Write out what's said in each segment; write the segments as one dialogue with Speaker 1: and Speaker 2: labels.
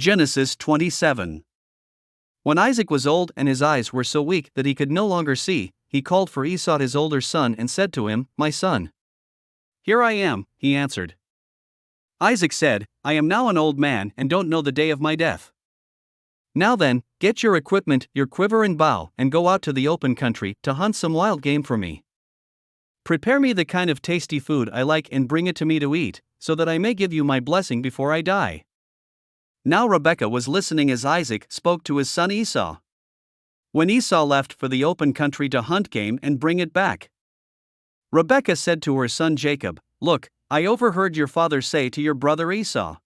Speaker 1: Genesis 27. When Isaac was old and his eyes were so weak that he could no longer see, he called for Esau his older son and said to him, "My son." "Here I am," he answered. Isaac said, "I am now an old man and don't know the day of my death. Now then, get your equipment, your quiver and bow, and go out to the open country to hunt some wild game for me. Prepare me the kind of tasty food I like and bring it to me to eat, so that I may give you my blessing before I die." Now Rebekah was listening as Isaac spoke to his son Esau. When Esau left for the open country to hunt game and bring it back, Rebekah said to her son Jacob, "Look, I overheard your father say to your brother Esau,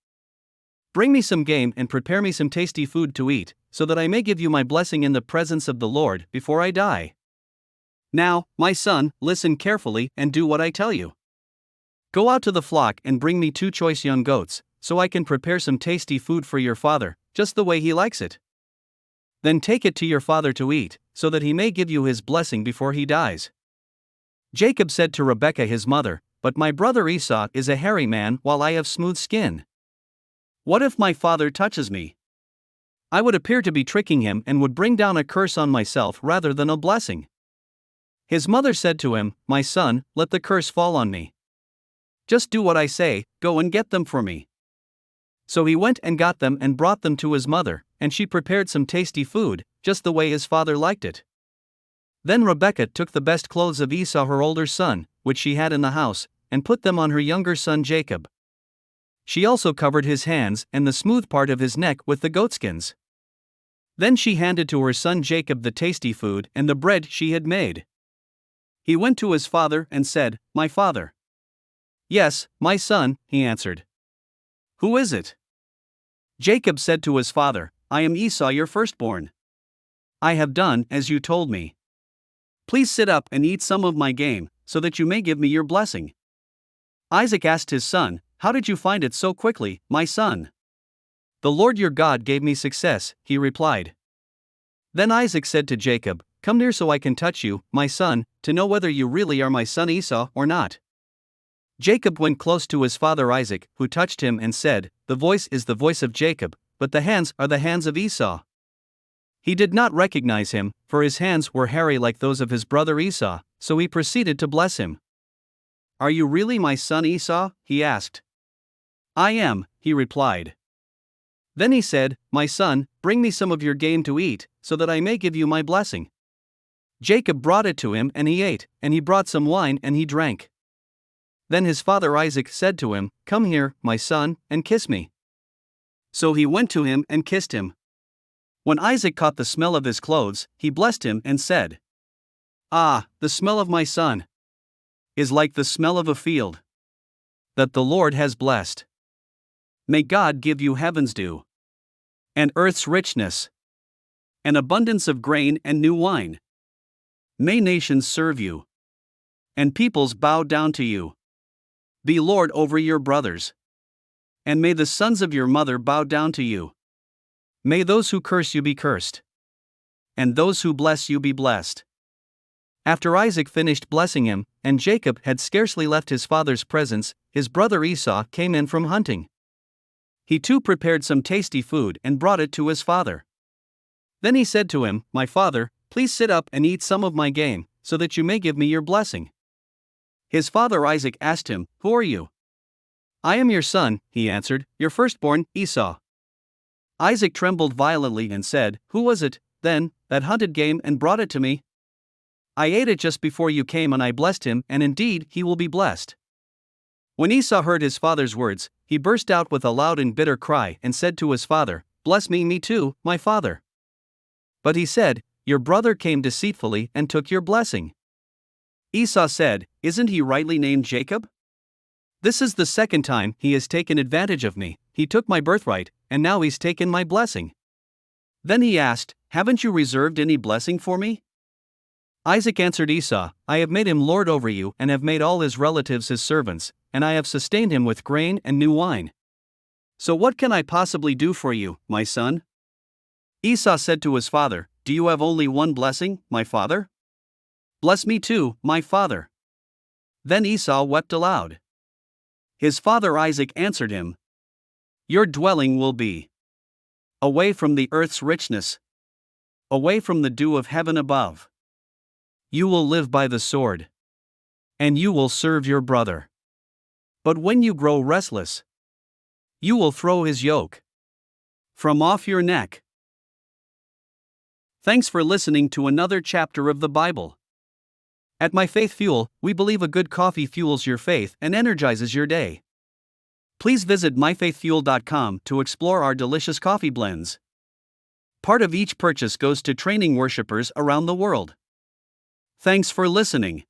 Speaker 1: 'Bring me some game and prepare me some tasty food to eat, so that I may give you my blessing in the presence of the Lord before I die.' Now, my son, listen carefully and do what I tell you. Go out to the flock and bring me 2 choice young goats, so I can prepare some tasty food for your father, just the way he likes it. Then take it to your father to eat, so that he may give you his blessing before he dies." Jacob said to Rebekah his mother, "But my brother Esau is a hairy man while I have smooth skin. What if my father touches me? I would appear to be tricking him and would bring down a curse on myself rather than a blessing." His mother said to him, "My son, let the curse fall on me. Just do what I say, go and get them for me." So he went and got them and brought them to his mother, and she prepared some tasty food, just the way his father liked it. Then Rebekah took the best clothes of Esau her older son, which she had in the house, and put them on her younger son Jacob. She also covered his hands and the smooth part of his neck with the goatskins. Then she handed to her son Jacob the tasty food and the bread she had made. He went to his father and said, "My father." "Yes, my son," he answered. "Who is it?" Jacob said to his father, "I am Esau your firstborn. I have done as you told me. Please sit up and eat some of my game, so that you may give me your blessing." Isaac asked his son, "How did you find it so quickly, my son?" "The Lord your God gave me success," he replied. Then Isaac said to Jacob, "Come near so I can touch you, my son, to know whether you really are my son Esau or not." Jacob went close to his father Isaac, who touched him and said, "The voice is the voice of Jacob, but the hands are the hands of Esau." He did not recognize him, for his hands were hairy like those of his brother Esau, so he proceeded to bless him. "Are you really my son Esau?" he asked. "I am," he replied. Then he said, "My son, bring me some of your game to eat, so that I may give you my blessing." Jacob brought it to him and he ate, and he brought some wine and he drank. Then his father Isaac said to him, "Come here, my son, and kiss me." So he went to him and kissed him. When Isaac caught the smell of his clothes, he blessed him and said, "Ah, the smell of my son is like the smell of a field that the Lord has blessed. May God give you heaven's dew, and earth's richness, an abundance of grain and new wine. May nations serve you, and peoples bow down to you. Be Lord over your brothers, and may the sons of your mother bow down to you. May those who curse you be cursed, and those who bless you be blessed." After Isaac finished blessing him, and Jacob had scarcely left his father's presence, his brother Esau came in from hunting. He too prepared some tasty food and brought it to his father. Then he said to him, "My father, please sit up and eat some of my game, so that you may give me your blessing." His father Isaac asked him, "Who are you?" "I am your son," he answered, "your firstborn, Esau." Isaac trembled violently and said, "Who was it, then, that hunted game and brought it to me? I ate it just before you came and I blessed him, and indeed he will be blessed." When Esau heard his father's words, he burst out with a loud and bitter cry and said to his father, "Bless me too, my father." But he said, "Your brother came deceitfully and took your blessing." Esau said, "Isn't he rightly named Jacob? This is the second time he has taken advantage of me. He took my birthright, and now he's taken my blessing." Then he asked, "Haven't you reserved any blessing for me?" Isaac answered Esau, "I have made him lord over you and have made all his relatives his servants, and I have sustained him with grain and new wine. So what can I possibly do for you, my son?" Esau said to his father, "Do you have only one blessing, my father? Bless me too, my father." Then Esau wept aloud. His father Isaac answered him, "Your dwelling will be away from the earth's richness, away from the dew of heaven above. You will live by the sword, and you will serve your brother. But when you grow restless, you will throw his yoke from off your neck. Thanks for listening to another chapter of the Bible. At My Faith Fuel, we believe a good coffee fuels your faith and energizes your day. Please visit myfaithfuel.com to explore our delicious coffee blends. Part of each purchase goes to training worshipers around the world. Thanks for listening.